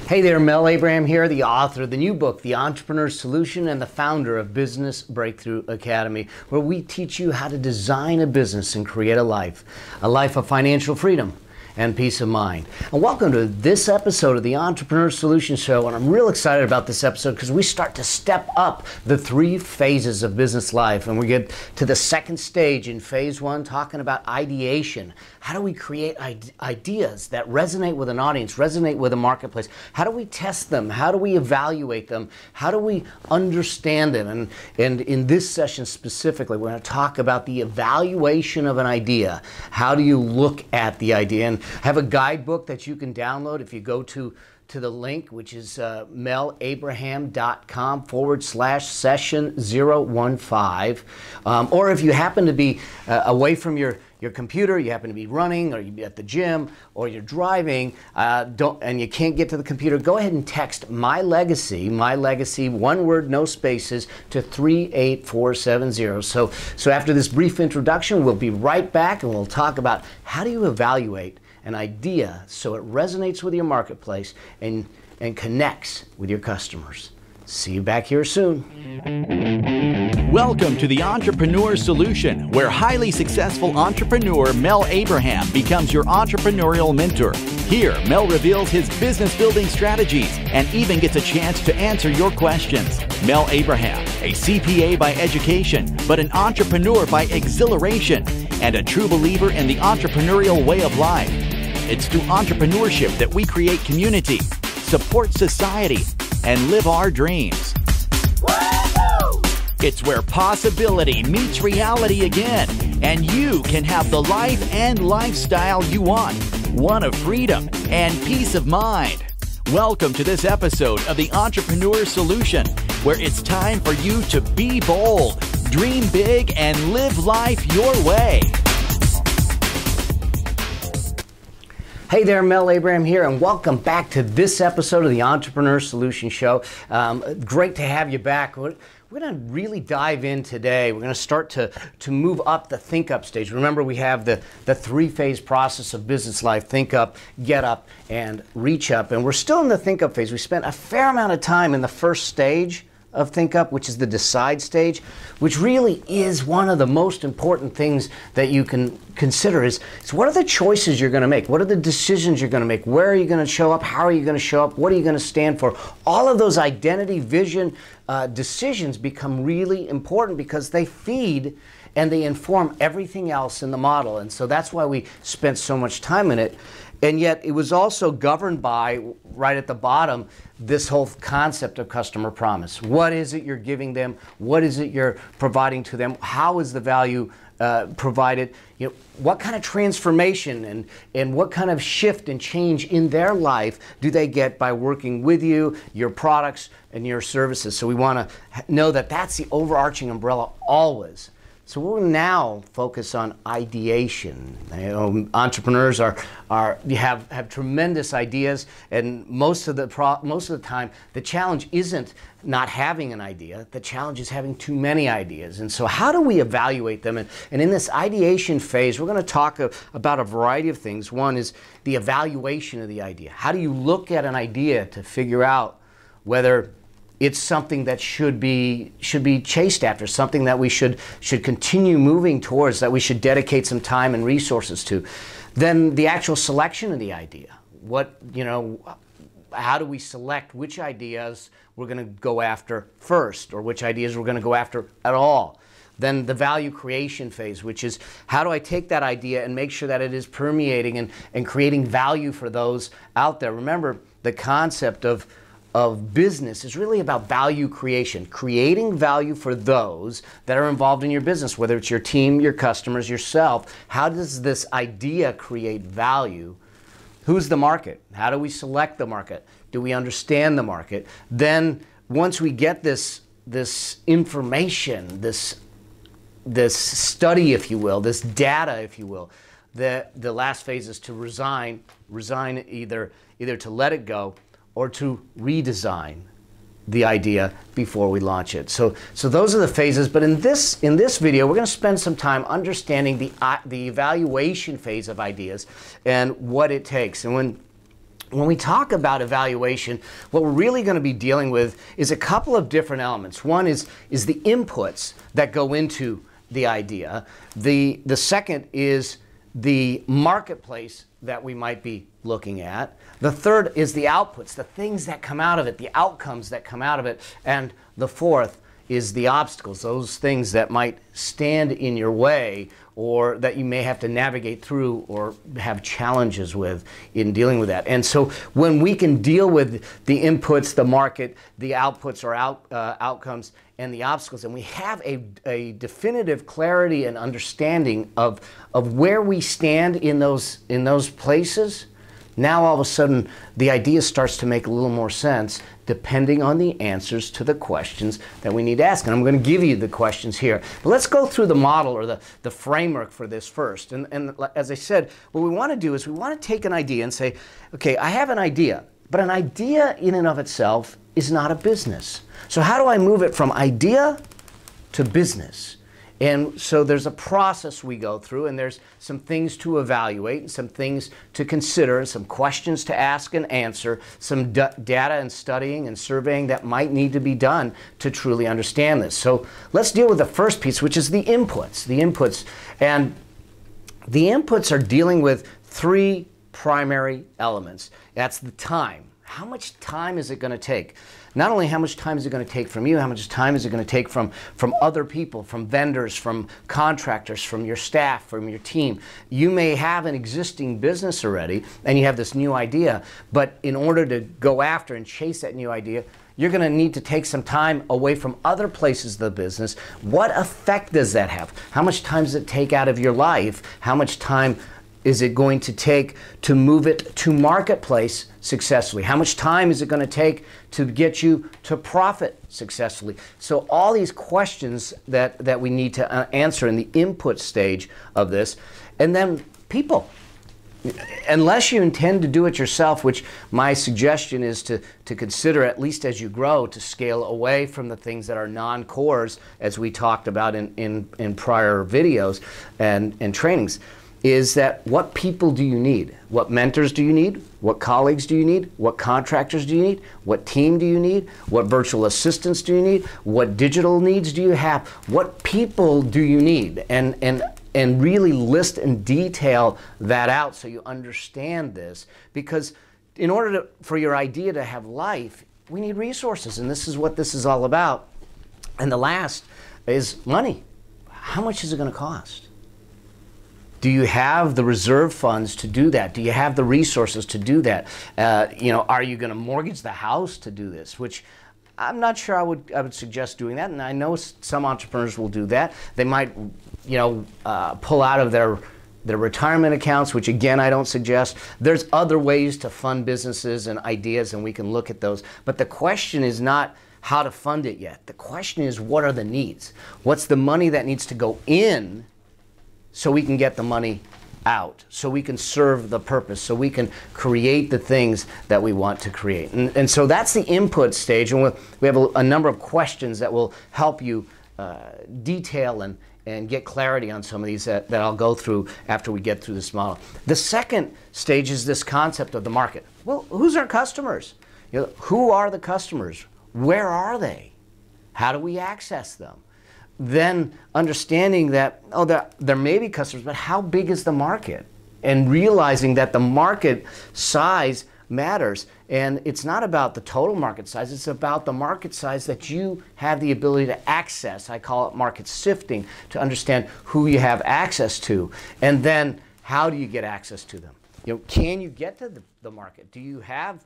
Hey there, Mel Abraham here, the author of the new book, The Entrepreneur's Solution, and the founder of Business Breakthrough Academy, where we teach you how to design a business and create a life of financial freedom and peace of mind. And welcome to this episode of the Entrepreneur's Solution Show. And I'm real excited about this episode because we start to step up the 3 phases of business life. And we get to the second stage in phase 1, talking about ideation. How do we create ideas that resonate with an audience, resonate with a marketplace? How do we test them? How do we evaluate them? How do we understand them? And in this session specifically, we're going to talk about the evaluation of an idea. How do you look at the idea? And I have a guidebook that you can download if you go to the link, which is melabraham.com/session015. Or if you happen to be away from your computer, you happen to be running, or you're at the gym, or you're driving, and you can't get to the computer, go ahead and text my legacy, one word, no spaces, to 38470. So after this brief introduction, we'll be right back and we'll talk about how do you evaluate an idea so it resonates with your marketplace and connects with your customers. See you back here soon. Welcome to the Entrepreneur's Solution, where highly successful entrepreneur Mel Abraham becomes your entrepreneurial mentor. Here, Mel reveals his business building strategies and even gets a chance to answer your questions. Mel Abraham, a CPA by education, but an entrepreneur by exhilaration, and a true believer in the entrepreneurial way of life. It's through entrepreneurship that we create community, support society, and live our dreams. Woo-hoo! It's where possibility meets reality again, and you can have the life and lifestyle you want, one of freedom and peace of mind. Welcome to this episode of the Entrepreneur's Solution, where it's time for you to be bold, dream big, and live life your way. Hey there, Mel Abraham here, and welcome back to this episode of the Entrepreneur Solution Show. Great to have you back. We're going to really dive in today. We're going to start to move up the think up stage. Remember, we have the 3-phase process of business life: think up, get up, and reach up. And we're still in the think up phase. We spent a fair amount of time in the first stage of think up, which is the decide stage, which really is one of the most important things that you can consider is what are the choices you're going to make? What are the decisions you're going to make? Where are you going to show up? How are you going to show up? What are you going to stand for? All of those identity, vision, decisions become really important because they feed and they inform everything else in the model. And so that's why we spent so much time in it. And yet it was also governed by, right at the bottom, this whole concept of customer promise. What is it you're giving them? What is it you're providing to them? How is the value provided? You know, what kind of transformation and what kind of shift and change in their life do they get by working with you, your products, and your services? So we want to know that that's the overarching umbrella always. So we'll now focus on ideation. You know, entrepreneurs have tremendous ideas, and most of the time the challenge isn't not having an idea. The challenge is having too many ideas. And so how do we evaluate them? And in this ideation phase, we're going to talk about a variety of things. One is the evaluation of the idea. How do you look at an idea to figure out whether it's something that should be chased after, something that we should continue moving towards, that we should dedicate some time and resources to? Then the actual selection of the idea. How do we select which ideas we're going to go after first, or which ideas we're going to go after at all? Then the value creation phase, which is how do I take that idea and make sure that it is permeating and creating value for those out there? Remember, the concept of business is really about value creation, creating value for those that are involved in your business, whether it's your team, your customers, yourself. How does this idea create value? Who's the market? How do we select the market? Do we understand the market? Then once we get this information, this study, if you will, this data, if you will, the last phase is to resign either to let it go or to redesign the idea before we launch it. So those are the phases. But in this video, we're going to spend some time understanding the evaluation phase of ideas and what it takes. And when we talk about evaluation, what we're really going to be dealing with is a couple of different elements. One is the inputs that go into the idea. The second is the marketplace that we might be looking at. The third is the outputs, the things that come out of it, the outcomes that come out of it. And the fourth is the obstacles, those things that might stand in your way or that you may have to navigate through or have challenges with in dealing with that. And so when we can deal with the inputs, the market, the outputs or outcomes, and the obstacles, and we have a definitive clarity and understanding of where we stand in those places, now all of a sudden the idea starts to make a little more sense depending on the answers to the questions that we need to ask. And I'm going to give you the questions here. But let's go through the model or the framework for this first. And as I said, what we want to do is we want to take an idea and say, okay, I have an idea, but an idea in and of itself is not a business. So how do I move it from idea to business? And so there's a process we go through, and there's some things to evaluate, and some things to consider, and some questions to ask and answer, some data and studying and surveying that might need to be done to truly understand this. So let's deal with the first piece, which is the inputs. The inputs. And the inputs are dealing with three primary elements. That's the time. How much time is it going to take? Not only how much time is it going to take from you, how much time is it going to take from other people, from vendors, from contractors, from your staff, from your team. You may have an existing business already and you have this new idea, but in order to go after and chase that new idea, you're going to need to take some time away from other places of the business. What effect does that have? How much time does it take out of your life? How much time is it going to take to move it to marketplace successfully? How much time is it going to take to get you to profit successfully? So all these questions that we need to answer in the input stage of this. And then people. Unless you intend to do it yourself, which my suggestion is to consider, at least as you grow, to scale away from the things that are non-cores, as we talked about in prior videos and trainings, is that what people do you need? What mentors do you need? What colleagues do you need? What contractors do you need? What team do you need? What virtual assistants do you need? What digital needs do you have? What people do you need? And really list and detail that out so you understand this. Because in order for your idea to have life, we need resources, and this is what this is all about. And the last is money. How much is it going to cost? Do you have the reserve funds to do that? Do you have the resources to do that? Are you going to mortgage the house to do this? Which I'm not sure I would suggest doing that, and I know some entrepreneurs will do that. They might, pull out of their retirement accounts, which again I don't suggest. There's other ways to fund businesses and ideas, and we can look at those. But the question is not how to fund it yet. The question is, what are the needs? What's the money that needs to go in so we can get the money out, so we can serve the purpose, so we can create the things that we want to create. And so that's the input stage, and we have a number of questions that will help you detail and get clarity on some of these that I'll go through after we get through this model. The second stage is this concept of the market. Well, who's our customers? Who are the customers? Where are they? How do we access them? Then understanding that, there may be customers, but how big is the market? And realizing that the market size matters. And it's not about the total market size, it's about the market size that you have the ability to access. I call it market sifting, to understand who you have access to. And then how do you get access to them? Can you get to the market? Do you have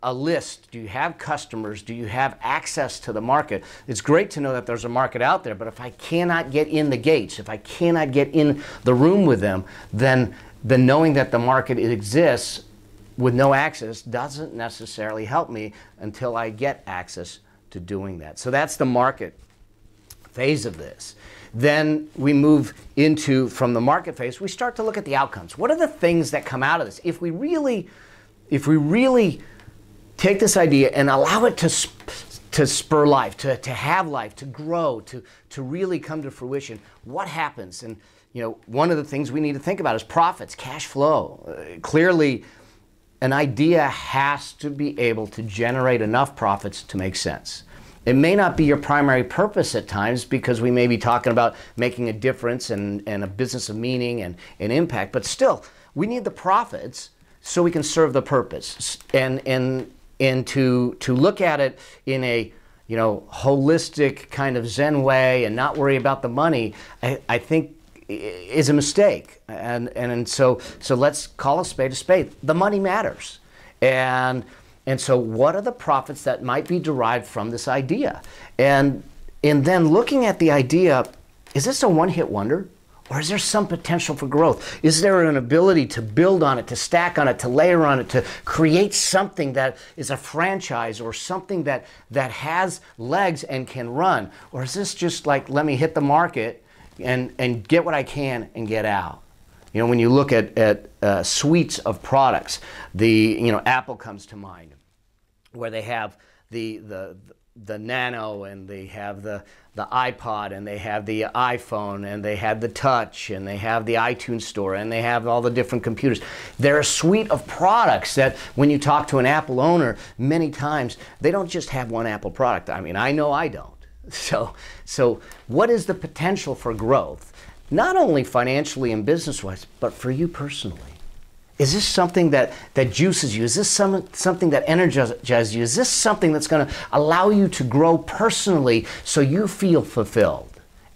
a list? Do you have customers? Do you have access to the market? It's great to know that there's a market out there, but if I cannot get in the gates, if I cannot get in the room with them, then knowing that the market exists with no access doesn't necessarily help me until I get access to doing that. So that's the market phase of this. Then we move into, from the market phase, we start to look at the outcomes. What are the things that come out of this? If we really take this idea and allow it to spur life, to have life, to grow, to really come to fruition, what happens? And one of the things we need to think about is profits, cash flow. Clearly, an idea has to be able to generate enough profits to make sense. It may not be your primary purpose at times, because we may be talking about making a difference and a business of meaning and impact, but still, we need the profits so we can serve the purpose. And to look at it in a holistic kind of Zen way and not worry about the money, I think is a mistake. And so let's call a spade a spade. The money matters. And so what are the profits that might be derived from this idea? And then looking at the idea, is this a one-hit wonder? Or is there some potential for growth? Is there an ability to build on it, to stack on it, to layer on it, to create something that is a franchise or something that has legs and can run? Or is this just like, let me hit the market and get what I can and get out? When you look at suites of products, Apple comes to mind, where they have the Nano, and they have the iPod, and they have the iPhone, and they have the Touch, and they have the iTunes Store, and they have all the different computers. They're a suite of products that when you talk to an Apple owner, many times they don't just have one Apple product. I mean, I know I don't. So what is the potential for growth? Not only financially and business-wise, but for you personally. Is this something that juices you? Is this something that energizes you? Is this something that's going to allow you to grow personally so you feel fulfilled?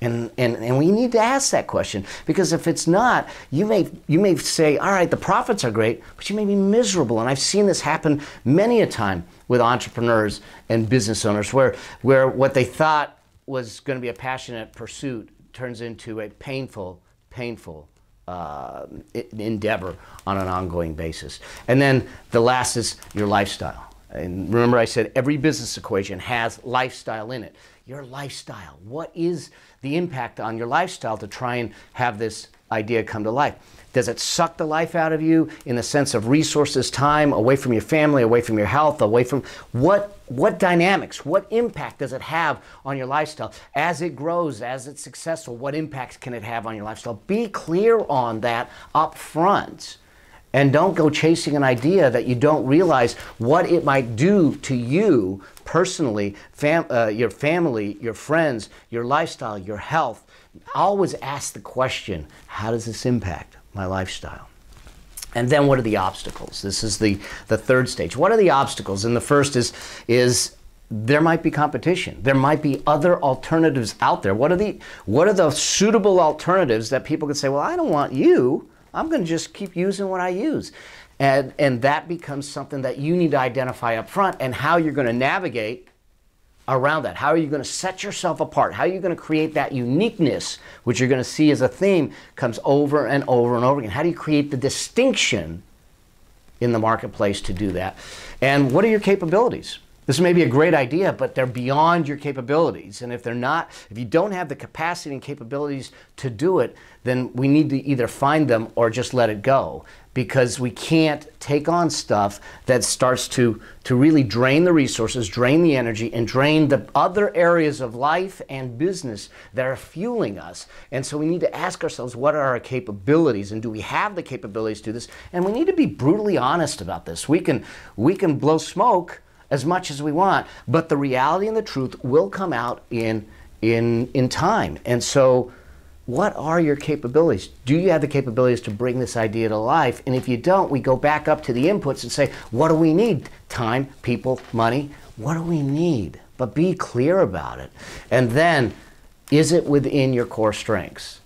And we need to ask that question, because if it's not, you may say, all right, the profits are great, but you may be miserable. And I've seen this happen many a time with entrepreneurs and business owners, where what they thought was going to be a passionate pursuit turns into a painful endeavor on an ongoing basis. And then the last is your lifestyle. And remember, I said every business equation has lifestyle in it. Your lifestyle. What is the impact on your lifestyle to try and have this idea come to life? Does it suck the life out of you in the sense of resources, time, away from your family, away from your health, away from what dynamics, what impact does it have on your lifestyle? As it grows, as it's successful, what impacts can it have on your lifestyle? Be clear on that up front. And don't go chasing an idea that you don't realize what it might do to you personally, your family, your friends, your lifestyle, your health. Always ask the question, how does this impact my lifestyle? And then what are the obstacles? This is the third stage. What are the obstacles? And the first is there might be competition. There might be other alternatives out there. What are the suitable alternatives that people could say, well, I don't want you. I'm going to just keep using what I use. And that becomes something that you need to identify up front, and how you're going to navigate around that. How are you going to set yourself apart? How are you going to create that uniqueness, which you're going to see as a theme comes over and over and over again? How do you create the distinction in the marketplace to do that? And what are your capabilities? This may be a great idea, but they're beyond your capabilities. And if you don't have the capacity and capabilities to do it, then we need to either find them or just let it go. Because we can't take on stuff that starts to really drain the resources, drain the energy, and drain the other areas of life and business that are fueling us. And so we need to ask ourselves, what are our capabilities, and do we have the capabilities to do this? And we need to be brutally honest about this. We can blow smoke as much as we want, but the reality and the truth will come out in time. And so what are your capabilities? Do you have the capabilities to bring this idea to life? And if you don't, we go back up to the inputs and say, what do we need? Time, people, money. What do we need? But be clear about it. And then, is it within your core strengths?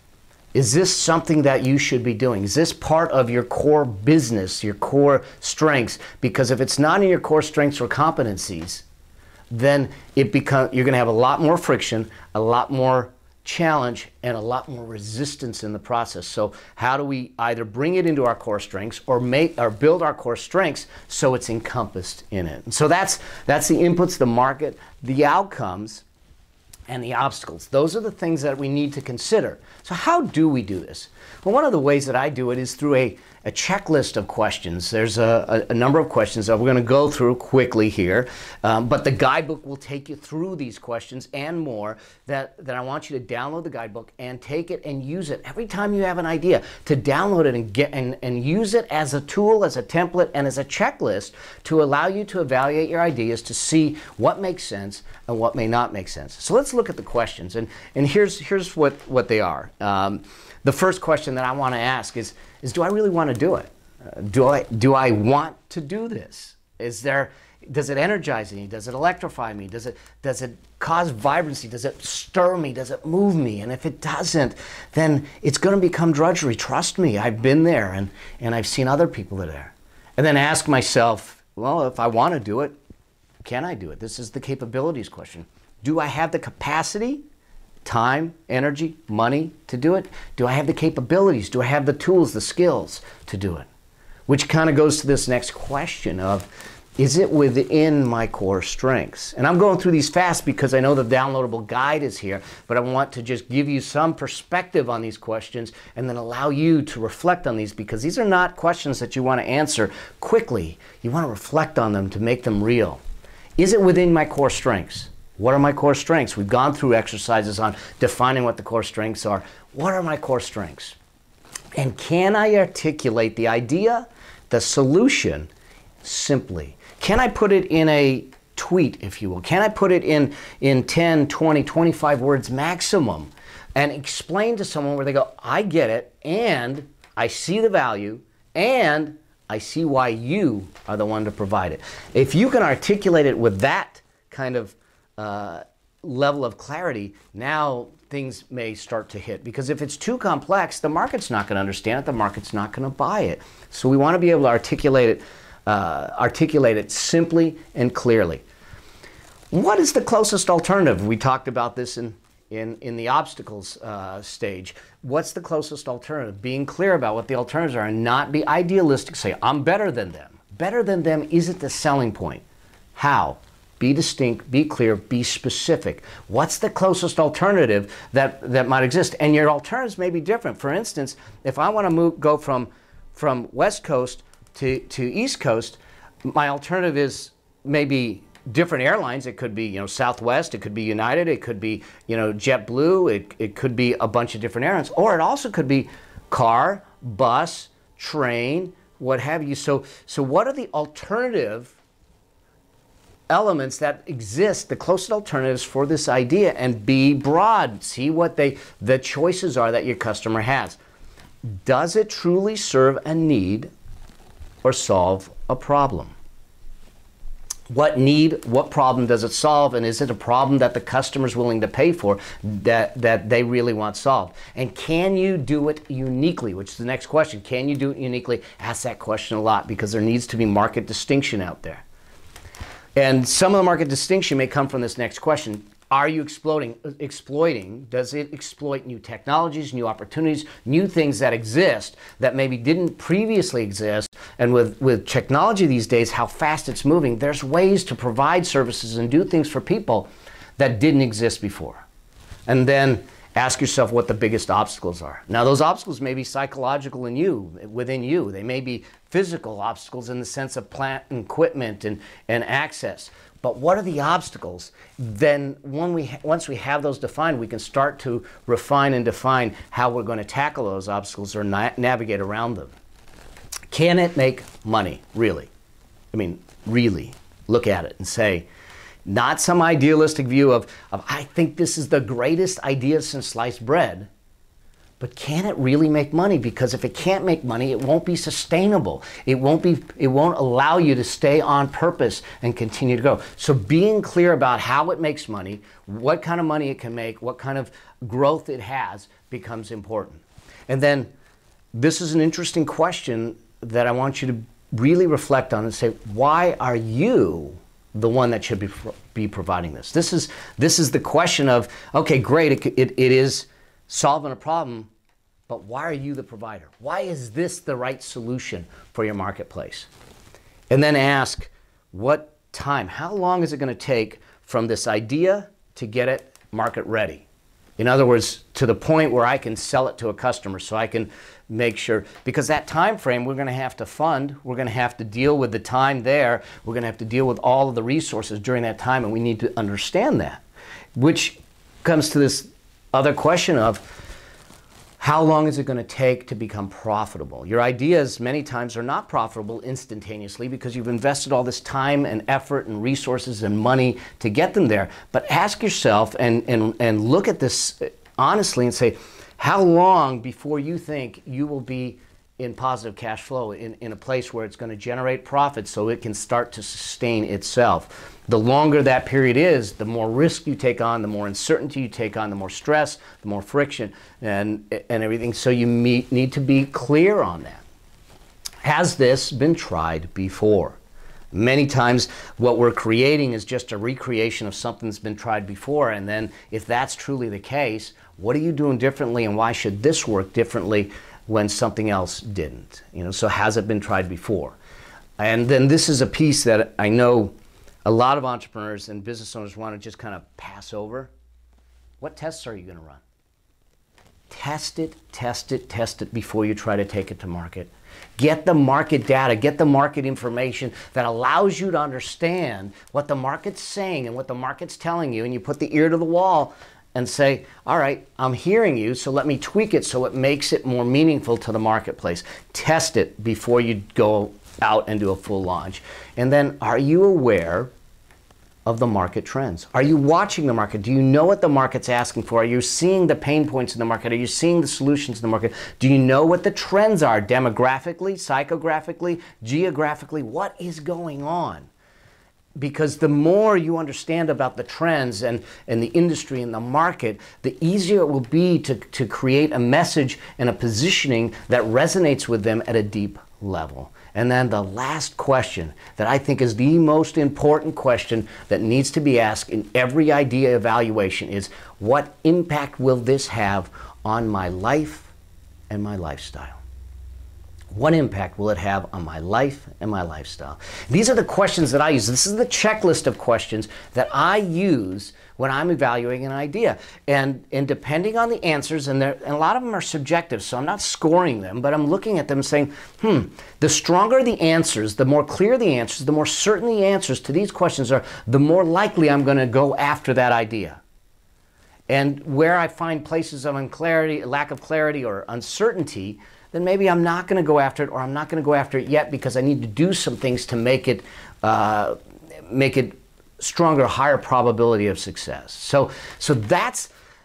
Is this something that you should be doing? Is this part of your core business, your core strengths? Because if it's not in your core strengths or competencies, then you're going to have a lot more friction, a lot more challenge, and a lot more resistance in the process. So how do we either bring it into our core strengths or build our core strengths so it's encompassed in it? And so that's the inputs, the market, the outcomes. and the obstacles. Those are the things that we need to consider. So how do we do this? Well, one of the ways that I do it is through a checklist of questions. There's a number of questions that we're going to go through quickly here, but the guidebook will take you through these questions and more that I want you to download the guidebook and take it and use it every time you have an idea, to download it and use it as a tool, as a template, and as a checklist to allow you to evaluate your ideas to see what makes sense and what may not make sense. So let's look at the questions, and here's what they are. The first question that I want to ask is do I really want to do it? Do I want to do this? Does it energize me? Does it electrify me? Does it cause vibrancy? Does it stir me? Does it move me? And if it doesn't, then it's going to become drudgery. Trust me, I've been there and I've seen other people that are there. And then ask myself, well, if I want to do it, can I do it? This is the capabilities question. Do I have the capacity, time, energy, money to do it? Do I have the capabilities? Do I have the tools, the skills to do it? Which kind of goes to this next question of, is it within my core strengths? And I'm going through these fast because I know the downloadable guide is here, but I want to just give you some perspective on these questions and then allow you to reflect on these, because these are not questions that you want to answer quickly. You want to reflect on them to make them real. Is it within my core strengths? What are my core strengths? We've gone through exercises on defining what the core strengths are. What are my core strengths? And can I articulate the idea, the solution, simply? Can I put it in a tweet, if you will? Can I put it in 10, 20, 25 words maximum and explain to someone where they go, I get it, and I see the value, and I see why you are the one to provide it. If you can articulate it with that kind of level of clarity, now things may start to hit. Because if it's too complex, the market's not going to understand it, the market's not going to buy it. So we want to be able to articulate it simply and clearly. What is the closest alternative? We talked about this in the obstacles stage. What's the closest alternative? Being clear about what the alternatives are and not be idealistic. Say, I'm better than them. Better than them isn't the selling point. How? Be distinct, be clear, be specific. What's the closest alternative that might exist? And your alternatives may be different. For instance, if I want to go from West Coast to East Coast, my alternative is maybe different airlines. It could be, Southwest, it could be United, it could be, JetBlue, it could be a bunch of different airlines, or it also could be car, bus, train, what have you. So what are the alternative elements that exist, the closest alternatives for this idea? And be broad. See what the choices are that your customer has. Does it truly serve a need or solve a problem? What need, what problem does it solve, and is it a problem that the customer is willing to pay for, that they really want solved? And can you do it uniquely, which is the next question. Can you do it uniquely? Ask that question a lot, because there needs to be market distinction out there. And some of the market distinction may come from this next question. Are you exploiting? Does it exploit new technologies, new opportunities, new things that exist that maybe didn't previously exist? And with technology these days, how fast it's moving, there's ways to provide services and do things for people that didn't exist before. And then ask yourself what the biggest obstacles are. Now, those obstacles may be psychological within you. They may be physical obstacles in the sense of plant and equipment and access. But what are the obstacles? Then once we have those defined, we can start to refine and define how we're going to tackle those obstacles or navigate around them. Can it make money, really? I mean, really look at it and say, not some idealistic view of I think this is the greatest idea since sliced bread, but can it really make money? Because if it can't make money, it won't be sustainable. It won't allow you to stay on purpose and continue to go. So being clear about how it makes money, what kind of money it can make, what kind of growth it has becomes important. And then this is an interesting question that I want you to really reflect on and say, why are you the one that should be providing this? This is the question of, okay, great, it is solving a problem, but why are you the provider? Why is this the right solution for your marketplace? And then ask, what time? How long is it going to take from this idea to get it market ready. In other words, to the point where I can sell it to a customer, so I can make sure, because that time frame we're going to have to fund, we're going to have to deal with the time there, we're going to have to deal with all of the resources during that time, and we need to understand that. Which comes to this other question of, how long is it going to take to become profitable? Your ideas many times are not profitable instantaneously because you've invested all this time and effort and resources and money to get them there. But ask yourself and look at this honestly and say, how long before you think you will be in positive cash flow, in a place where it's going to generate profit so it can start to sustain itself? The longer that period is, the more risk you take on, the more uncertainty you take on, the more stress, the more friction, and everything. So you need to be clear on that. Has this been tried before? Many times what we're creating is just a recreation of something that's been tried before, and then if that's truly the case, what are you doing differently, and why should this work differently when something else didn't? So has it been tried before? And then this is a piece that I know a lot of entrepreneurs and business owners want to just kind of pass over. What tests are you going to run? Test it, test it, test it before you try to take it to market. Get the market data, get the market information that allows you to understand what the market's saying and what the market's telling you, and you put the ear to the wall and say, all right, I'm hearing you, so let me tweak it so it makes it more meaningful to the marketplace. Test it before you go out and do a full launch. And then, are you aware of the market trends? Are you watching the market? Do you know what the market's asking for? Are you seeing the pain points in the market? Are you seeing the solutions in the market? Do you know what the trends are demographically, psychographically, geographically? What is going on? Because the more you understand about the trends and the industry and the market, the easier it will be to create a message and a positioning that resonates with them at a deep level. And then the last question that I think is the most important question that needs to be asked in every idea evaluation is, what impact will this have on my life and my lifestyle? What impact will it have on my life and my lifestyle? These are the questions that I use. This is the checklist of questions that I use when I'm evaluating an idea. And depending on the answers, and a lot of them are subjective, so I'm not scoring them, but I'm looking at them and saying, the stronger the answers, the more clear the answers, the more certain the answers to these questions are, the more likely I'm going to go after that idea. And where I find places of unclarity, lack of clarity or uncertainty, then maybe I'm not going to go after it, or I'm not going to go after it yet because I need to do some things to make it stronger, higher probability of success. So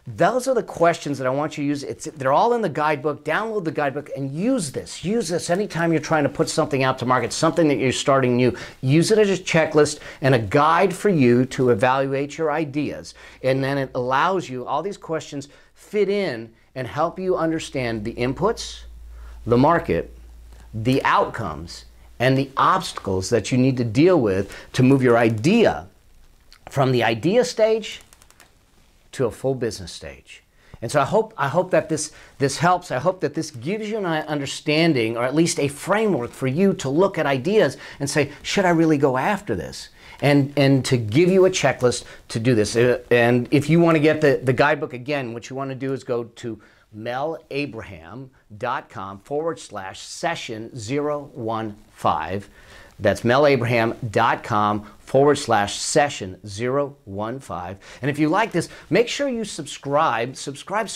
those are the questions that I want you to use. They're all in the guidebook. Download the guidebook and use this. Use this anytime you're trying to put something out to market, something that you're starting new. Use it as a checklist and a guide for you to evaluate your ideas. And then it allows you, all these questions fit in and help you understand the inputs, the market, the outcomes, and the obstacles that you need to deal with to move your idea from the idea stage to a full business stage. And so I hope that this helps. I hope that this gives you an understanding, or at least a framework for you to look at ideas and say, should I really go after this? And to give you a checklist to do this. And if you want to get the guidebook, again, what you want to do is go to melabraham.com/session015. That's melabraham.com/session015. And if you like this, make sure you subscribe so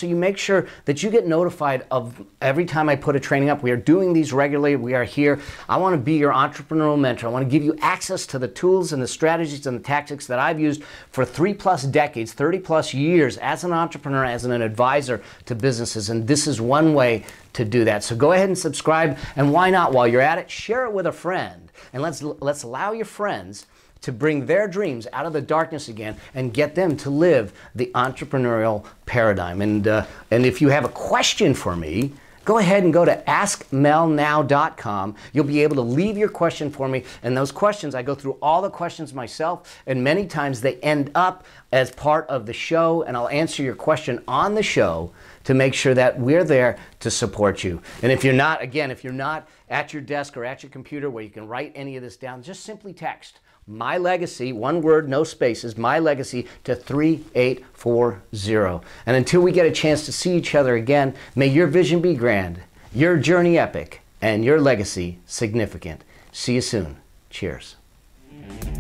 you make sure that you get notified of every time I put a training up. We are doing these regularly. We are here. I want to be your entrepreneurial mentor. I want to give you access to the tools and the strategies and the tactics that I've used for 3+ decades, 30+ years as an entrepreneur, as an advisor to businesses. And this is one way to do that. So go ahead and subscribe, and why not, while you're at it, share it with a friend. And let's allow your friends to bring their dreams out of the darkness again and get them to live the entrepreneurial paradigm. And if you have a question for me, go ahead and go to askmelnow.com. You'll be able to leave your question for me, and those questions, I go through all the questions myself, and many times they end up as part of the show, and I'll answer your question on the show to make sure that we're there to support you. And if you're not, again, if you're not at your desk or at your computer where you can write any of this down, just simply text My Legacy, one word, no spaces, My Legacy to 3840. And until we get a chance to see each other again, may your vision be grand, your journey epic, and your legacy significant. See you soon. Cheers.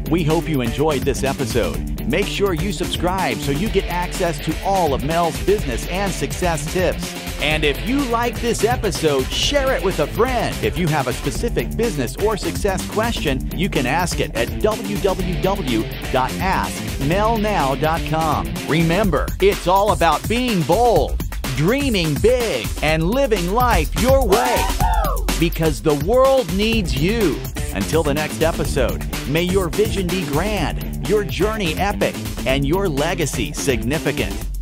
We hope you enjoyed this episode. Make sure you subscribe so you get access to all of Mel's business and success tips. And if you like this episode, share it with a friend. If you have a specific business or success question, you can ask it at www.askmelnow.com. Remember, it's all about being bold, dreaming big, and living life your way. Because the world needs you. Until the next episode, may your vision be grand, your journey epic, and your legacy significant.